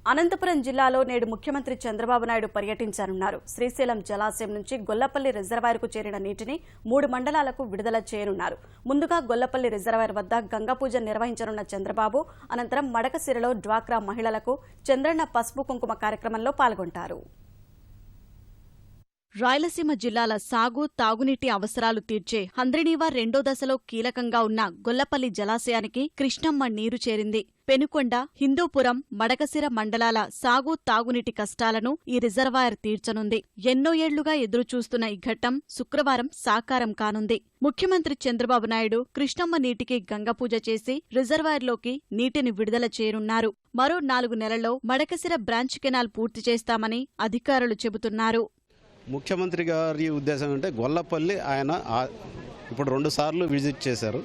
అనంతపురం జిల్లాలో నేడు ముఖ్యమంత్రి చంద్రబాబు నాయుడు పర్యటించనున్నారు. శ్రీశైలం జలాశయం నుంచి గొల్లపల్లి రిజర్వాయర్కు చేరిన నీటిని 3 మండలాలకు విడుదల చేయనున్నారు. ముందుగా గొల్లపల్లి రిజర్వాయర్ వద్ద గంగా పూజ నిర్వహించనున్న చంద్రబాబు అనంతరం మడకశిరలో డ్వాక్రా మహిళలకు చంద్రన్న పసుపు కుంకుమ కార్యక్రమంలో పాల్గొంటారు. రాయలసీమ జిల్లాల సాగు, తాగునీటి అవసరాలు తీర్చే హంద్రినీవా 2వ దశలో కీలకంగా ఉన్న గొల్లపల్లి జలాశయానికి కృష్ణమ్మ నీరు చేరింది. పెనుకొండ, హిందూపురం, మడకశిర మండలాల సాగు, తాగునీటి కష్టాలను ఈ రిజర్వాయర్ తీర్చనుంది. ఎన్నో ఏళ్లుగా ఎదురుచూస్తున్న ఈ ఘట్టం శుక్రవారం సాకారం కానుంది. ముఖ్యమంత్రి చంద్రబాబు నాయుడు కృష్ణమ్మ నీటికి గంగపూజ చేసి రిజర్వాయర్లోకి నీటిని విడుదల చేయనున్నారు. మరో 4 నెలల్లో మడకశిర బ్రాంచ్ కెనాల్ పూర్తి చేస్తామని అధికారులు చెబుతున్నారు. ముఖ్యమంత్రి గారి ఉద్దేశం అంటే గొల్లపల్లి ఆయన ఇప్పుడు 2 సార్లు విజిట్ చేశారు.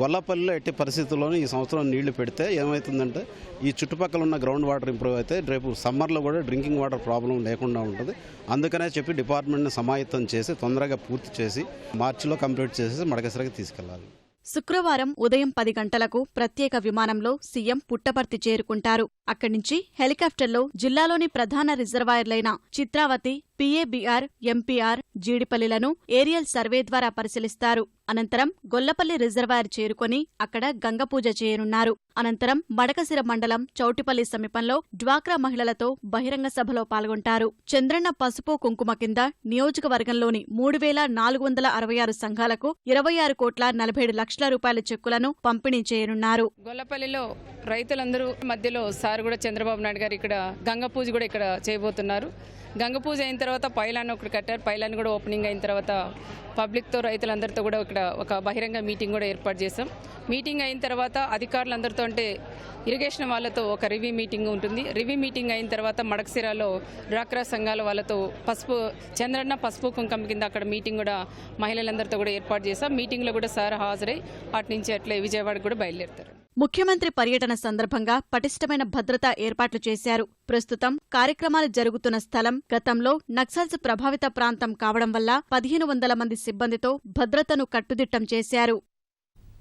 గొల్లపల్లిలో ఎట్టి పరిస్థితుల్లోనూ ఈ సంవత్సరం నీళ్లు పెడితే ఏమవుతుందంటే ఈ చుట్టుపక్కల ఉన్న గ్రౌండ్ వాటర్ ఇంప్రూవ్ అయితే రేపు సమ్మర్లో కూడా డ్రింకింగ్ వాటర్ ప్రాబ్లం లేకుండా ఉంటుంది. అందుకనే చెప్పి డిపార్ట్మెంట్ని సమాయత్తం చేసి తొందరగా పూర్తి చేసి మార్చిలో కంప్లీట్ చేసి మడకశిరకి తీసుకెళ్లాలి. శుక్రవారం ఉదయం 10 గంటలకు ప్రత్యేక విమానంలో సీఎం పుట్టపర్తి చేరుకుంటారు. అక్కడి నుంచి హెలికాప్టర్లో జిల్లాలోని ప్రధాన రిజర్వాయర్లైన చిత్రావతి, పీఏబీఆర్, ఎంపీఆర్, జీడిపల్లిలను ఏరియల్ సర్వే ద్వారా పరిశీలిస్తారు. అనంతరం గొల్లపల్లి రిజర్వాయర్ చేరుకొని అక్కడ గంగపూజ చేయనున్నారు. అనంతరం మడకశిర మండలం చౌటిపల్లి సమీపంలో డ్వాక్రా మహిళలతో బహిరంగ సభలో పాల్గొంటారు. చంద్రన్న పసుపు కుంకుమ కింద నియోజకవర్గంలోని 3,466 సంఘాలకు 26,47,00,000 రూపాయల చెక్కులను పంపిణీ చేయనున్నారు. గొల్లపల్లిలో రైతులందరూ మధ్యలో సార్ కూడా చంద్రబాబు నాయుడు గారు ఇక్కడ గంగ పూజ కూడా ఇక్కడ చేయబోతున్నారు. గంగ పూజ అయిన తర్వాత పైలాన్ ఒకటి కట్టారు. పైలాన్ కూడా ఓపెనింగ్ అయిన తర్వాత పబ్లిక్తో రైతులందరితో కూడా ఇక్కడ ఒక బహిరంగ మీటింగ్ కూడా ఏర్పాటు చేశాం. మీటింగ్ అయిన తర్వాత అధికారులందరితో అంటే ఇరిగేషన్ వాళ్ళతో ఒక రివ్యూ మీటింగ్ ఉంటుంది. రివ్యూ మీటింగ్ అయిన తర్వాత మడకశిరాలో డ్వాక్రా సంఘాల వాళ్ళతో చంద్రన్న పసుపు కుంకుమ కింద అక్కడ మీటింగ్ కూడా మహిళలందరితో కూడా ఏర్పాటు చేశాం. మీటింగ్లో కూడా సార్ హాజరై అటు నుంచి అట్లే విజయవాడకు కూడా బయలుదేరుతారు. ముఖ్యమంత్రి పర్యటన సందర్భంగా పటిష్టమైన భద్రతా ఏర్పాట్లు చేశారు. ప్రస్తుతం కార్యక్రమాలు జరుగుతున్న స్థలం గతంలో నక్సల్స్ ప్రభావిత ప్రాంతం కావడం వల్ల 1,500 మంది సిబ్బందితో భద్రతను కట్టుదిట్టం చేశారు.